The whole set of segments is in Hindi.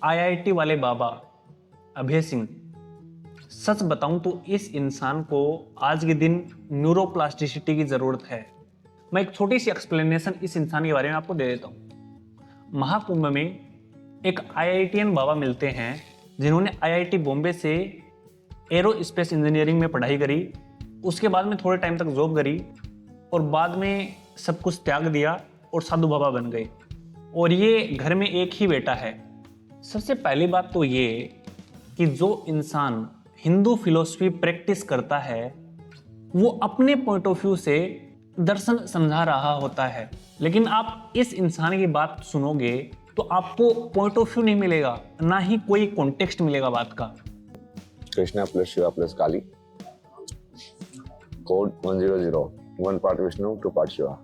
आईआईटी वाले बाबा अभय सिंह, सच बताऊं तो इस इंसान को आज के दिन न्यूरोप्लास्टिसिटी की जरूरत है। मैं एक छोटी सी एक्सप्लेनेशन इस इंसान के बारे में आपको दे देता हूं। महाकुंभ में एक आईआईटीएन बाबा मिलते हैं जिन्होंने आईआईटी बॉम्बे से एरोस्पेस इंजीनियरिंग में पढ़ाई करी, उसके बाद में थोड़े टाइम तक जॉब करी और बाद में सब कुछ त्याग दिया और साधु बाबा बन गए। और ये घर में एक ही बेटा है। सबसे पहली बात तो ये कि जो इंसान हिंदू फिलॉसफी प्रैक्टिस करता है वो अपने पॉइंट ऑफ व्यू से दर्शन समझा रहा होता है, लेकिन आप इस इंसान की बात सुनोगे तो आपको पॉइंट ऑफ व्यू नहीं मिलेगा, ना ही कोई कॉन्टेक्स्ट मिलेगा बात का। Krishna plus Shiva plus Kali, code 100, 1 part Vishnu 2 part Shiva.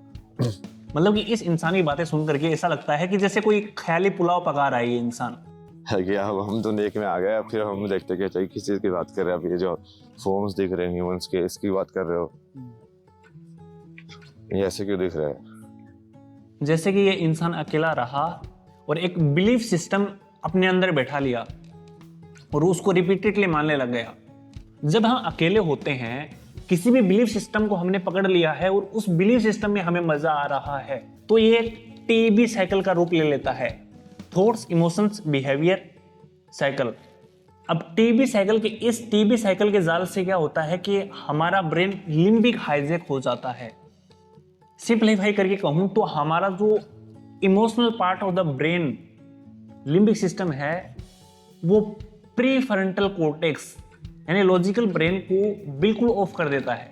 मतलब कि इस इंसान की बातें सुन करके ऐसा लगता है कि जैसे कोई ख्याली पुलाव पका रहा है ये इंसान। अब हम तो नेक में आ गए, फिर हम देखते कि चाहिए किस चीज की बात कर रहे हैं। अब ये जो फॉर्म्स दिख रहे हैं ह्यूमंस के, इसकी बात कर रहे हो, ये ऐसे क्यों दिख रहा है? जैसे कि ये इंसान अकेला रहा और एक बिलीफ सिस्टम अपने अंदर बैठा लिया और उसको रिपीटेडली मानने लग गया। जब हम अकेले होते हैं, किसी भी बिलीफ सिस्टम को हमने पकड़ लिया है और उस बिलीफ सिस्टम में हमें मजा आ रहा है, तो ये एक टीबी साइकिल का रूप ले लेता है, थॉट्स इमोशंस बिहेवियर साइकिल। अब टीबी साइकिल के इस टीबी साइकिल के जाल से क्या होता है कि हमारा ब्रेन लिम्बिक हाईजैक हो जाता है। सिंपलीफाई करके कहूं तो हमारा जो emotional part of the brain limbic system है वो प्रीफ्रंटल कॉर्टेक्स यानी लॉजिकल ब्रेन को बिल्कुल ऑफ कर देता है।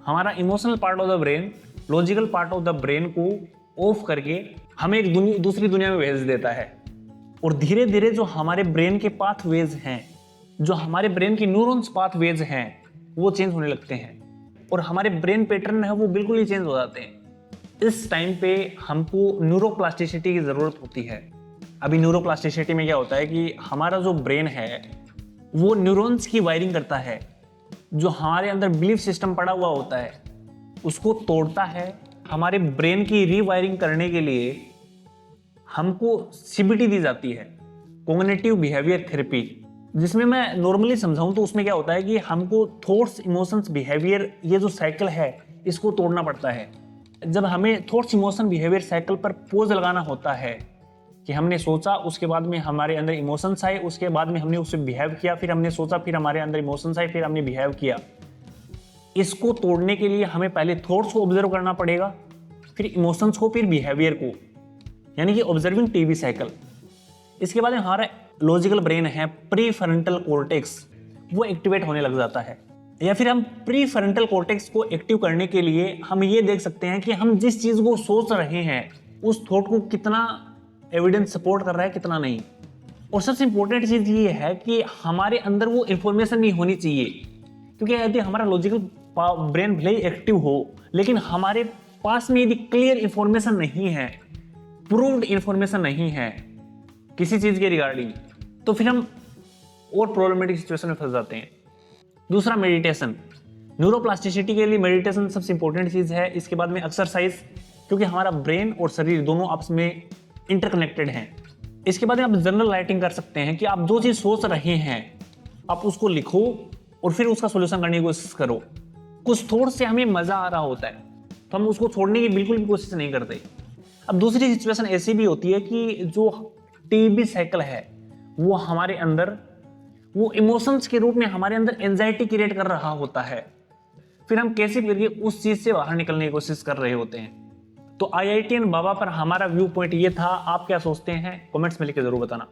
हमारा emotional part of the brain logical part of the brain को ऑफ करके हमें एक दूसरी दुनिया में भेज देता है। और धीरे धीरे जो हमारे ब्रेन के पाथवेज हैं, जो हमारे ब्रेन की न्यूरॉन्स पाथवेज हैं, वो चेंज होने लगते हैं और हमारे ब्रेन पैटर्न है वो बिल्कुल ही चेंज हो जाते हैं। इस टाइम पे हमको न्यूरोप्लास्टिसिटी की जरूरत होती है। अभी न्यूरोप्लास्टिसिटी में क्या होता है कि हमारा जो ब्रेन है वो न्यूरॉन्स की वायरिंग करता है, जो हमारे अंदर बिलीफ सिस्टम पड़ा हुआ होता है उसको तोड़ता है। हमारे ब्रेन की रीवायरिंग करने के लिए हमको सीबीटी दी जाती है, कॉग्निटिव बिहेवियर थेरेपी, जिसमें मैं नॉर्मली समझाऊं तो उसमें क्या होता है कि हमको थॉट्स इमोशंस बिहेवियर ये जो साइकिल है इसको तोड़ना पड़ता है। जब हमें थॉट्स इमोशन बिहेवियर साइकिल पर पोज लगाना होता है कि हमने सोचा, उसके बाद में हमारे अंदर इमोशंस आए, उसके बाद में हमने उससे बिहेव किया, फिर हमने सोचा, फिर हमारे अंदर इमोशंस आए, फिर हमने बिहेव किया। इसको तोड़ने के लिए हमें पहले थॉट्स को ऑब्जर्व करना पड़ेगा, फिर इमोशंस को, फिर बिहेवियर को, यानी कि ऑब्जर्विंग टीबी साइकिल। इसके बाद में हमारा लॉजिकल ब्रेन है प्रीफ्रंटल कॉर्टेक्स, वो एक्टिवेट होने लग जाता है। या फिर हम प्रीफ्रंटल कॉर्टेक्स को एक्टिव करने के लिए हम ये देख सकते हैं कि हम जिस चीज को सोच रहे हैं उस थॉट को कितना एविडेंस सपोर्ट कर रहा है, कितना नहीं। और सबसे इंपॉर्टेंट चीज ये है कि हमारे अंदर वो इंफॉर्मेशन नहीं होनी चाहिए, क्योंकि यदि हमारा लॉजिकल ब्रेन भले ही एक्टिव हो लेकिन हमारे पास में यदि क्लियर इंफॉर्मेशन नहीं है, प्रूव्ड इंफॉर्मेशन नहीं है किसी चीज के रिगार्डिंग, तो फिर हम और प्रॉब्लमेटिक सिचुएशन में फंस जाते हैं। दूसरा, मेडिटेशन। न्यूरोप्लास्टिसिटी के लिए मेडिटेशन सबसे इंपॉर्टेंट चीज है। इसके बाद में एक्सरसाइज, क्योंकि हमारा ब्रेन और शरीर दोनों आपस में इंटरकनेक्टेड हैं। इसके बाद में आप जनरल राइटिंग कर सकते हैं कि आप जो चीज सोच रहे हैं आप उसको लिखो और फिर उसका सॉल्यूशन करने की कोशिश करो। कुछ थोड़ से हमें मजा आ रहा होता है तो हम उसको छोड़ने की बिल्कुल भी कोशिश नहीं करते। अब दूसरी सिचुएशन ऐसी भी होती है कि जो टीबी साइकिल है वो हमारे अंदर वो इमोशंस के रूप में हमारे अंदर एंजाइटी क्रिएट कर रहा होता है, फिर हम कैसे करके उस चीज से बाहर निकलने की कोशिश कर रहे होते हैं। तो आईआईटीएन बाबा पर हमारा व्यू पॉइंट ये था। आप क्या सोचते हैं कमेंट्स में लिख के जरूर बताना।